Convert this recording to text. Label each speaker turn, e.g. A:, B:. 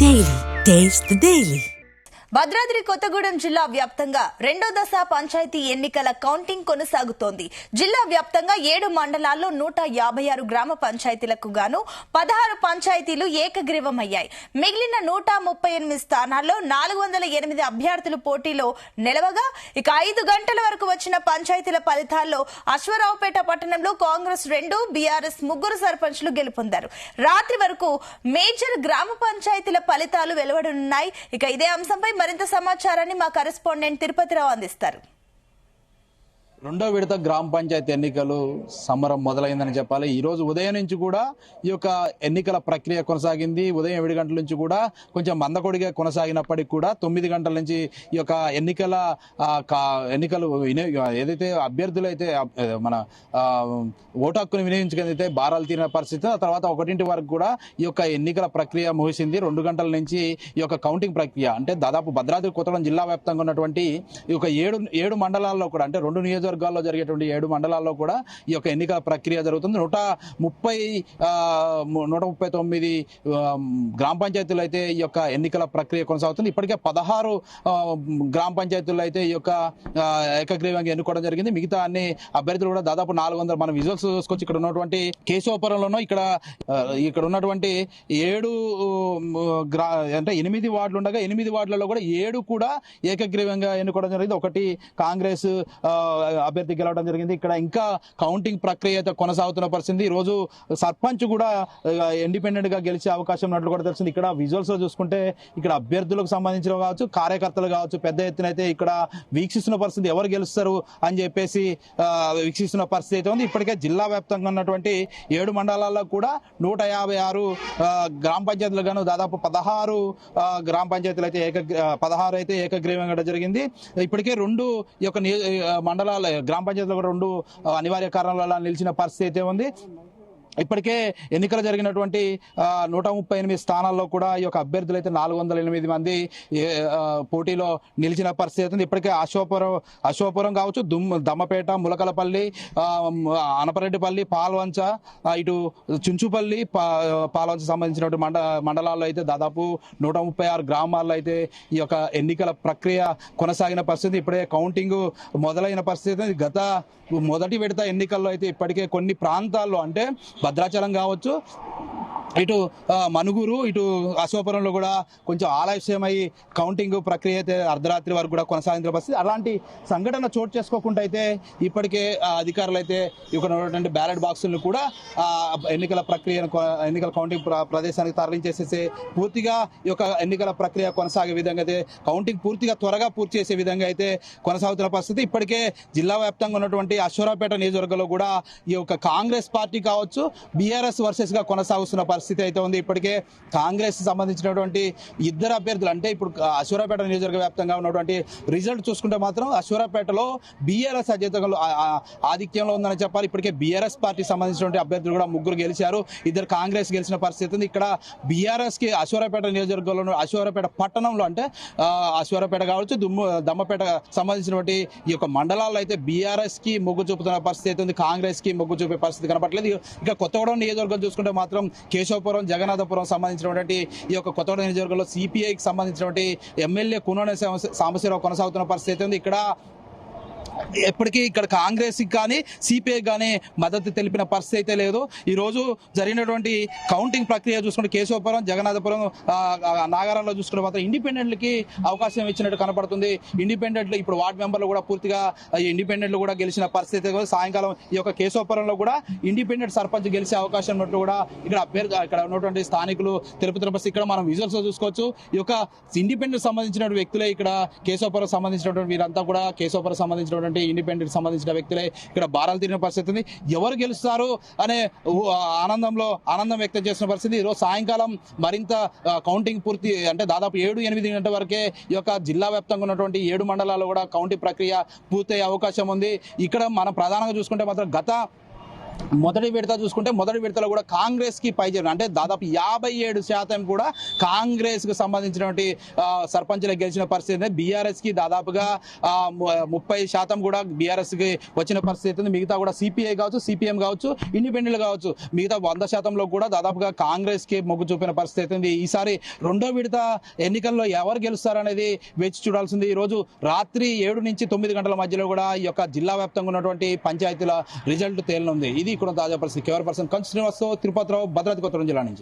A: Daily. Taste the Daily.
B: Bhadradri Kothagudem జిల్లా వ్యాప్తంగా రెండో దశ పంచాయతీ ఎన్నికల కౌంటింగ్ కొనసాగుతోంది. జిల్లా వ్యాప్తంగా 7 మండలాల్లో 156 గ్రామ పంచాయతీలకు గాను 16 పంచాయతీలు ఏకగ్రీవమయ్యాయి. మిగిలిన 138 స్థానాల్లో 408 అభ్యర్థులు పోటీలో నిలవగా ఇక 5 గంటల వరకు వచ్చిన పంచాయతీల ఫలితాల్లో అశ్వరావుపేట పట్టణంలో కాంగ్రెస్ 2, బీఆర్ఎస్ 3 సర్పంచ్లు గెలుపొందారు. రాత్రి వరకు మేజర్ గ్రామ పంచాయతీల ఫలితాలు వెలువడనున్నాయి. ఇక ఇదే అంశంపై మరింత సమాచారాన్ని మా కరెస్పాండెంట్ తిరుపతిరావు అందిస్తారు.
C: రెండో విడత గ్రామ పంచాయతీ ఎన్నికలు సమరం మొదలైందని చెప్పాలి. ఈ రోజు ఉదయం నుంచి కూడా ఈ యొక్క ఎన్నికల ప్రక్రియ కొనసాగింది. ఉదయం 7 గంటల నుంచి కూడా కొంచెం మందకొడిగా కొనసాగినప్పటికీ కూడా 9 గంటల నుంచి ఈ యొక్క ఎన్నికలు ఏదైతే అభ్యర్థులు అయితే మన ఓటు హక్కును వినియోగించుకైతే బారాలు తీరిన పరిస్థితి. ఆ తర్వాత 1 వరకు కూడా ఈ యొక్క ఎన్నికల ప్రక్రియ ముగిసింది. 2 గంటల నుంచి ఈ యొక్క కౌంటింగ్ ప్రక్రియ అంటే దాదాపు భద్రాద్రి కొత్తగూడెం జిల్లా వ్యాప్తంగా ఉన్నటువంటి ఈ యొక్క 7 మండలాల్లో కూడా అంటే 2 నియోజకవర్గాల్లో జరిగేటువంటి 7 మండలాల్లో కూడా ఈ యొక్క ఎన్నికల ప్రక్రియ జరుగుతుంది. 139 గ్రామ పంచాయతీలు అయితే ఈ యొక్క ఎన్నికల ప్రక్రియ కొనసాగుతుంది. ఇప్పటికే 16 గ్రామ పంచాయతీలు అయితే ఈ యొక్క ఏకగ్రీవంగా ఎన్నుకోవడం జరిగింది. మిగతా అన్ని అభ్యర్థులు కూడా దాదాపు 400 మనం విజువల్స్ చూసుకోవచ్చు. ఇక్కడ ఉన్నటువంటి కేశవపురంలోనూ ఇక్కడ ఉన్నటువంటి 7 అంటే 8 వార్డులు ఉండగా 8 వార్డులలో కూడా 7 కూడా ఏకగ్రీవంగా ఎన్నుకోవడం జరిగింది. ఒకటి కాంగ్రెస్ అభ్యర్థి గెలవడం జరిగింది. ఇక్కడ ఇంకా కౌంటింగ్ ప్రక్రియ అయితే కొనసాగుతున్న పరిస్థితి. ఈ రోజు సర్పంచ్ కూడా ఇండిపెండెంట్ గా గెలిచే అవకాశం ఉన్నట్లు కూడా తెలిసింది. ఇక్కడ విజువల్స్ లో చూసుకుంటే ఇక్కడ అభ్యర్థులకు సంబంధించిన కావచ్చు, కార్యకర్తలు కావచ్చు, పెద్ద ఎత్తున అయితే ఇక్కడ వీక్షిస్తున్న పరిస్థితి. ఎవరు గెలుస్తారు అని చెప్పేసి వీక్షిస్తున్న పరిస్థితి అయితే ఉంది. ఇప్పటికే జిల్లా వ్యాప్తంగా ఉన్నటువంటి 7 మండలాల్లో కూడా 156 గ్రామ పంచాయతీలు గాను దాదాపు 16 గ్రామ పంచాయతీలు అయితే 16 అయితే ఏకగ్రీవంగా జరిగింది. ఇప్పటికే 2 ఈ యొక్క మండలాల గ్రామ పంచాయతీలో కూడా 2 అనివార్య కారణాల నిలిచిన పరిస్థితి అయితే ఉంది. ఇప్పటికే ఎన్నికలు జరిగినటువంటి 138 స్థానాల్లో కూడా ఈ యొక్క అభ్యర్థులు అయితే 408 మంది పోటీలో నిలిచిన పరిస్థితి ఉంది. ఇప్పటికే అశ్వపురం కావచ్చు, దమ్మపేట, ములకలపల్లి, అనపరెడ్డిపల్లి, పాల్వంచ, ఇటు చుంచుపల్లి, పాల్వంచ సంబంధించినటువంటి మండలాల్లో అయితే దాదాపు 136 గ్రామాల్లో అయితే ఈ యొక్క ఎన్నికల ప్రక్రియ కొనసాగిన పరిస్థితి. ఇప్పుడే కౌంటింగ్ మొదలైన పరిస్థితి. గత మొదటి విడత ఎన్నికల్లో అయితే ఇప్పటికే కొన్ని ప్రాంతాల్లో అంటే భద్రాచలం కావచ్చు, ఇటు మనుగురు, ఇటు అశోపురంలో కూడా కొంచెం ఆలస్యమై కౌంటింగ్ ప్రక్రియ అయితే అర్ధరాత్రి వరకు కూడా కొనసాగించిన పరిస్థితి. అలాంటి సంఘటన చోటు చేసుకోకుండా అయితే ఇప్పటికే అధికారులు అయితే ఇక్కడ ఉన్నటువంటి బ్యాలెట్ బాక్సులను కూడా ఎన్నికల కౌంటింగ్ ప్రదేశానికి తరలించేసేసి పూర్తిగా ఈ యొక్క ఎన్నికల ప్రక్రియ కొనసాగే విధంగా అయితే కౌంటింగ్ త్వరగా పూర్తి చేసే విధంగా అయితే కొనసాగుతున్న పరిస్థితి. ఇప్పటికే జిల్లా వ్యాప్తంగా ఉన్నటువంటి అశ్వరావుపేట నియోజకవర్గంలో కూడా ఈ యొక్క కాంగ్రెస్ పార్టీ కావచ్చు, బీఆర్ఎస్ వర్సెస్ గా కొనసాగుతున్న పరిస్థితి అయితే ఉంది. ఇప్పటికే కాంగ్రెస్ సంబంధించినటువంటి 2 అభ్యర్థులు అంటే ఇప్పుడు అశ్వరావుపేట నియోజకవర్గ వ్యాప్తంగా ఉన్నటువంటి రిజల్ట్ చూసుకుంటే మాత్రం అశ్వరావుపేటలో బీఆర్ఎస్ ఆధిక్యంలో ఉందని చెప్పాలి. ఇప్పటికే బీఆర్ఎస్ పార్టీ సంబంధించినటువంటి అభ్యర్థులు కూడా 3 గెలిచారు, 2 కాంగ్రెస్ గెలిచిన పరిస్థితి ఉంది. ఇక్కడ బీఆర్ఎస్ కి అశ్వరావుపేట నియోజకవర్గంలో అశ్వరావుపేట పట్టణంలో అంటే అశ్వరావుపేట కావచ్చు, దమ్మపేట సంబంధించినటువంటి ఈ యొక్క మండలాల్లో అయితే బీఆర్ఎస్ కి మొగ్గు చూపుతున్న పరిస్థితి అయితే ఉంది, కాంగ్రెస్ కి మొగ్గు చూపే పరిస్థితి కనపట్లేదు. ఇక కొత్తగూడెం నియోజకవర్గం చూసుకుంటే మాత్రం కేశవపురం, జగన్నాథపురం సంబంధించినటువంటి ఈ యొక్క కొత్తగూడెం నియోజకవర్గంలో సిపిఐకి సంబంధించినటువంటి ఎమ్మెల్యే కూనోనే సాంబశివరావు కొనసాగుతున్న పరిస్థితి ఉంది. ఇక్కడ కాంగ్రెస్ కానీ సిపిఐ కానీ మద్దతు తెలిపిన పరిస్థితి అయితే లేదు. ఈ రోజు జరిగినటువంటి కౌంటింగ్ ప్రక్రియ చూసుకుంటే కేశవపురం, జగన్నాథపురం, నాగారంలో చూసుకుంటే మాత్రం ఇండిపెండెంట్లకి అవకాశం ఇచ్చినట్టు కనపడుతుంది. ఇండిపెండెంట్లు ఇప్పుడు వార్డు మెంబర్లు కూడా పూర్తిగా ఇండిపెండెంట్లు కూడా గెలిచిన పరిస్థితి. సాయంకాలం ఈ యొక్క కేశవపురంలో కూడా ఇండిపెండెంట్ సర్పంచ్ గెలిచే అవకాశం ఉన్నట్టు కూడా ఇక్కడ ఉన్నటువంటి స్థానికులు తెలుపుతున్న పరిస్థితి. ఇక్కడ మనం విజువల్స్ చూసుకోవచ్చు. ఈ యొక్క ఇండిపెండెంట్ సంబంధించిన వ్యక్తులే ఇక్కడ కేశవపురం సంబంధించినటువంటి వీరంతా కూడా కేశవపురం సంబంధించిన ఇండిపెండెంట్ సంబంధించిన వ్యక్తులే ఇక్కడ బారాలు తీరిన పరిస్థితి ఉంది. ఎవరు గెలుస్తారు అనే ఆనందం వ్యక్తం చేసిన పరిస్థితి. ఈరోజు సాయంకాలం మరింత కౌంటింగ్ పూర్తి అంటే దాదాపు 7-8 గంటల వరకే ఈ యొక్క జిల్లా వ్యాప్తంగా ఉన్నటువంటి 7 మండలాల్లో కూడా కౌంటింగ్ ప్రక్రియ పూర్తయ్యే అవకాశం ఉంది. ఇక్కడ మనం ప్రధానంగా చూసుకుంటే మాత్రం గత మొదటి విడత చూసుకుంటే మొదటి విడతలో కూడా కాంగ్రెస్ కి పైచేరు అంటే దాదాపు 57% కూడా కాంగ్రెస్ కు సంబంధించినటువంటి సర్పంచ్లకు గెలిచిన పరిస్థితి. బీఆర్ఎస్ కి దాదాపుగా 30% కూడా బీఆర్ఎస్ కి వచ్చిన పరిస్థితి. మిగతా కూడా సిపిఐ కావచ్చు, సిపిఎం కావచ్చు, ఇండిపెండెంట్ కావచ్చు, మిగతా 100%లో కూడా దాదాపుగా కాంగ్రెస్ కి మొగ్గు చూపిన పరిస్థితి ఉంది. ఈసారి రెండో విడత ఎన్నికల్లో ఎవరు గెలుస్తారనేది వేచి చూడాల్సింది. ఈ రోజు రాత్రి 7 నుంచి 9 గంటల మధ్యలో కూడా ఈ యొక్క జిల్లా వ్యాప్తంగా ఉన్నటువంటి పంచాయతీల రిజల్ట్ తేలనుంది. ఇది ఇక్కడ తాజా పరిస్థితి. కెమెరా పర్సన్ కంచు శ్రీనివాస్, తిరుపతిరావు, భద్రాద్రి కొత్తగూడెం జిల్లా నుంచి.